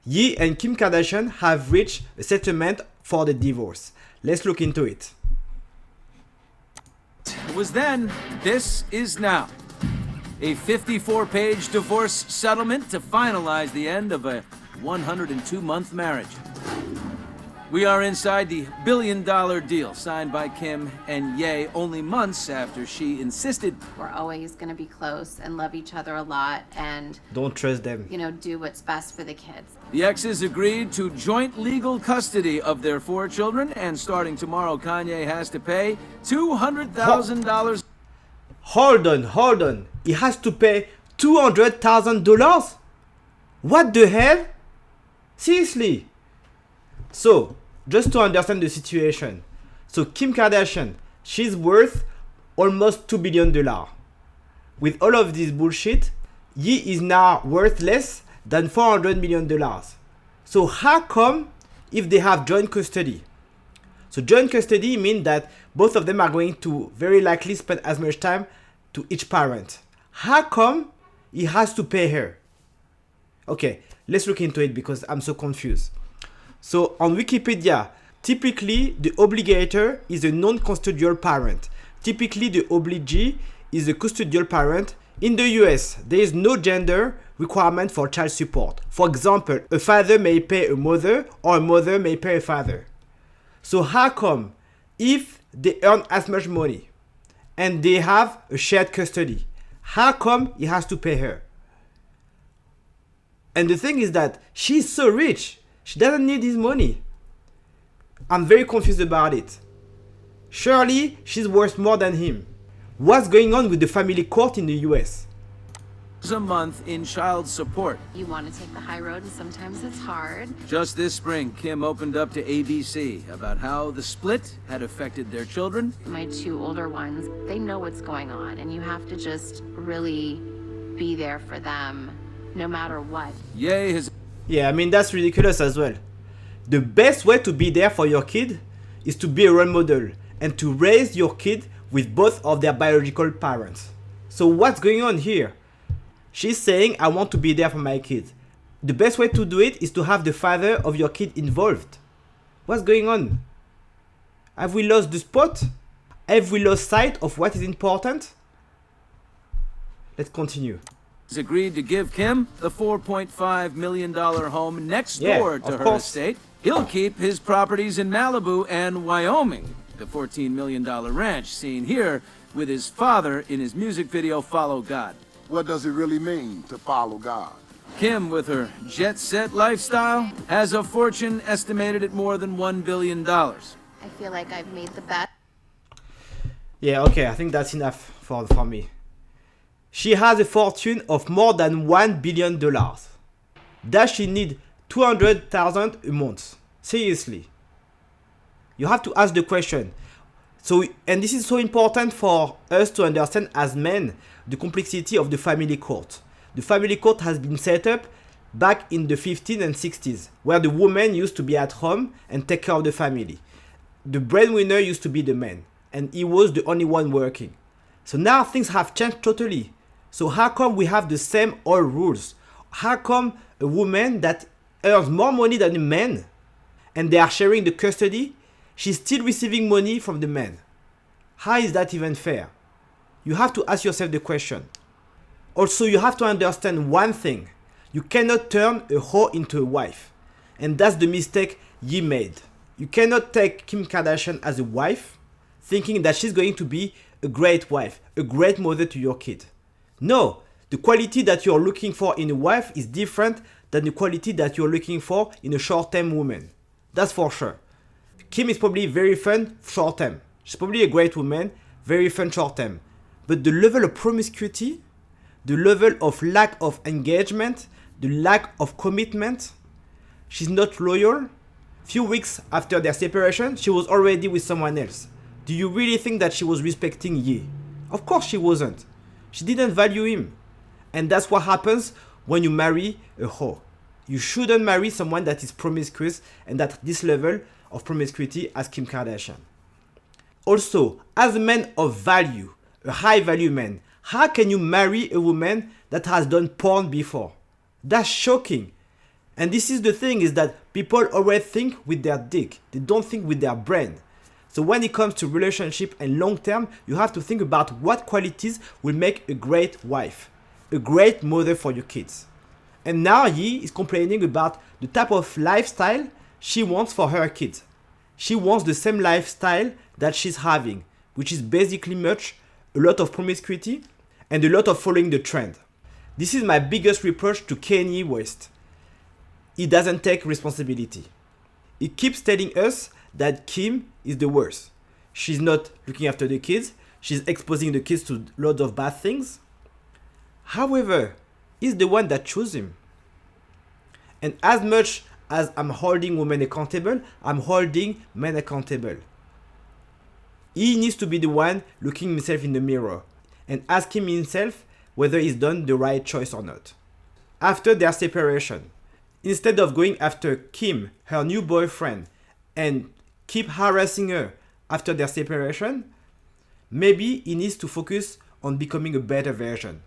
Ye and Kim Kardashian have reached a settlement for the divorce. Let's look into it. It was then, this is now. A 54-page divorce settlement to finalize the end of a 102-month marriage. We are inside the billion-dollar deal signed by Kim and Ye only months after she insisted We're always going to be close and love each other a lot and, Don't trust them. do what's best for the kids. the exes agreed to joint legal custody of their 4 children, and starting tomorrow, Kanye has to pay $200,000. Hold on. He has to pay $200,000? What the hell? Seriously? So, just to understand the situation. So Kim Kardashian, she's worth almost $2 billion. With all of this bullshit, Ye is now worth less than $400 million. So how come if they have joint custody? So joint custody means that both of them are going to very likely spend as much time to each parent. How come he has to pay her? Okay, let's look into it because I'm so confused. So on Wikipedia, typically the obligator is a non-custodial parent. Typically the obligee is a custodial parent. In the US, there is no gender requirement for child support. For example, a father may pay a mother or a mother may pay a father. So how come if they earn as much money and they have a shared custody, how come he has to pay her? And the thing is that she's so rich, she doesn't need his money. I'm very confused about it. Surely she's worth more than him. What's going on with the family court in the US? A month in child support. You want to take the high road and sometimes it's hard. Just this spring, Kim opened up to ABC about how the split had affected their children. My 2 older ones, they know what's going on and you have to just really be there for them no matter what. Ye has Yeah, I mean, that's ridiculous as well. The best way to be there for your kid is to be a role model and to raise your kid with both of their biological parents. So what's going on here? She's saying, I want to be there for my kid. The best way to do it is to have the father of your kid involved. What's going on? Have we lost the spot? Have we lost sight of what is important? Let's continue. agreed to give Kim the $4.5 million home next door to of her course. estate. He'll keep his properties in Malibu and Wyoming, the $14 million ranch seen here with his father in his music video Follow God. What does it really mean to follow God? Kim, with her jet-set lifestyle, has a fortune estimated at more than $1 billion. I feel like I've made the best. Yeah, okay, I think that's enough for me. She has a fortune of more than $1 billion. Does she need $200,000 a month? Seriously. You have to ask the question. So, and this is so important for us to understand as men, the complexity of the family court. The family court has been set up back in the 15s and 60s, where the woman used to be at home and take care of the family. The breadwinner used to be the man, and he was the only one working. So now things have changed totally. So how come we have the same old rules? How come a woman that earns more money than a man, and they are sharing the custody, she's still receiving money from the man? How is that even fair? You have to ask yourself the question. Also, you have to understand one thing. You cannot turn a whore into a wife. And that's the mistake Ye made. You cannot take Kim Kardashian as a wife, thinking that she's going to be a great wife, a great mother to your kid. No, the quality that you're looking for in a wife is different than the quality that you're looking for in a short-term woman. That's for sure. Kim is probably very fun short-term. She's probably a great woman, very fun short-term. But the level of promiscuity, the level of lack of engagement, the lack of commitment, she's not loyal. Few weeks after their separation, she was already with someone else. Do you really think that she was respecting Ye? Of course she wasn't. She didn't value him. And that's what happens when you marry a whore. You shouldn't marry someone that is promiscuous and at this level of promiscuity as Kim Kardashian. Also, as a man of value, a high value man, how can you marry a woman that has done porn before? That's shocking. And this is the thing, is that people always think with their dick. They don't think with their brain. So when it comes to relationship and long term, you have to think about what qualities will make a great wife, a great mother for your kids. And now Yi is complaining about the type of lifestyle she wants for her kids. She wants the same lifestyle that she's having, which is basically a lot of promiscuity and a lot of following the trend. This is my biggest reproach to Kanye West. He doesn't take responsibility. He keeps telling us that Kim is the worst. She's not looking after the kids. She's exposing the kids to lots of bad things. However, he's the one that chose him. And as much as I'm holding women accountable, I'm holding men accountable. He needs to be the one looking himself in the mirror and asking himself whether he's done the right choice or not. After their separation, instead of going after Kim, her new boyfriend, and keep harassing her after their separation, maybe he needs to focus on becoming a better version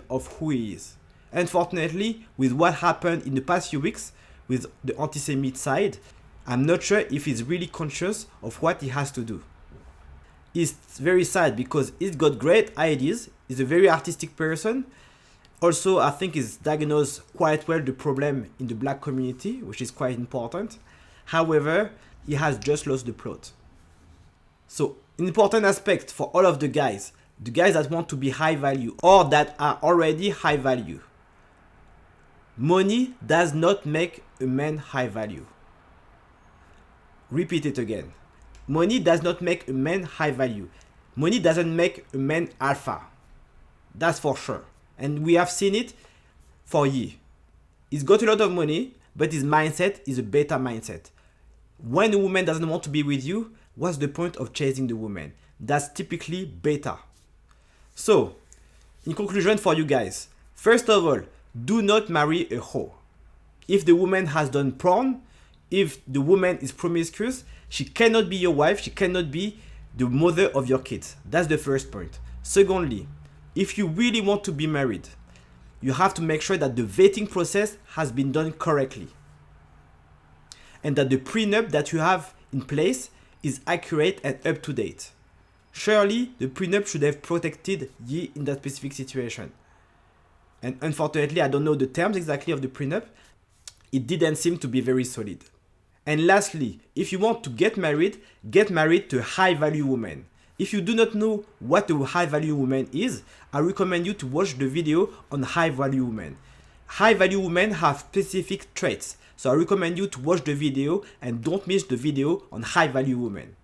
of who he is. Unfortunately, with what happened in the past few weeks with the anti-Semite side, I'm not sure if he's really conscious of what he has to do. It's very sad because he's got great ideas, he's a very artistic person. Also, I think he's diagnosed quite well the problem in the black community, which is quite important. However, he has just lost the plot. So, an important aspect for all of the guys that want to be high value or that are already high value. Money does not make a man high value. Repeat it again. Money does not make a man high value. Money doesn't make a man alpha. That's for sure. And we have seen it for Yi. He's got a lot of money, but his mindset is a beta mindset. When a woman doesn't want to be with you, what's the point of chasing the woman? That's typically beta. So, in conclusion for you guys, first of all, do not marry a hoe. If the woman has done porn, if the woman is promiscuous, she cannot be your wife, she cannot be the mother of your kids. That's the first point. Secondly, if you really want to be married, you have to make sure that the vetting process has been done correctly. And that the prenup that you have in place is accurate and up to date. Surely, the prenup should have protected Yi in that specific situation. And unfortunately, I don't know the terms exactly of the prenup. It didn't seem to be very solid. And lastly, if you want to get married to a high value woman. If you do not know what a high value woman is, I recommend you to watch the video on high value women. High value women have specific traits. So I recommend you to watch the video and don't miss the video on high value women.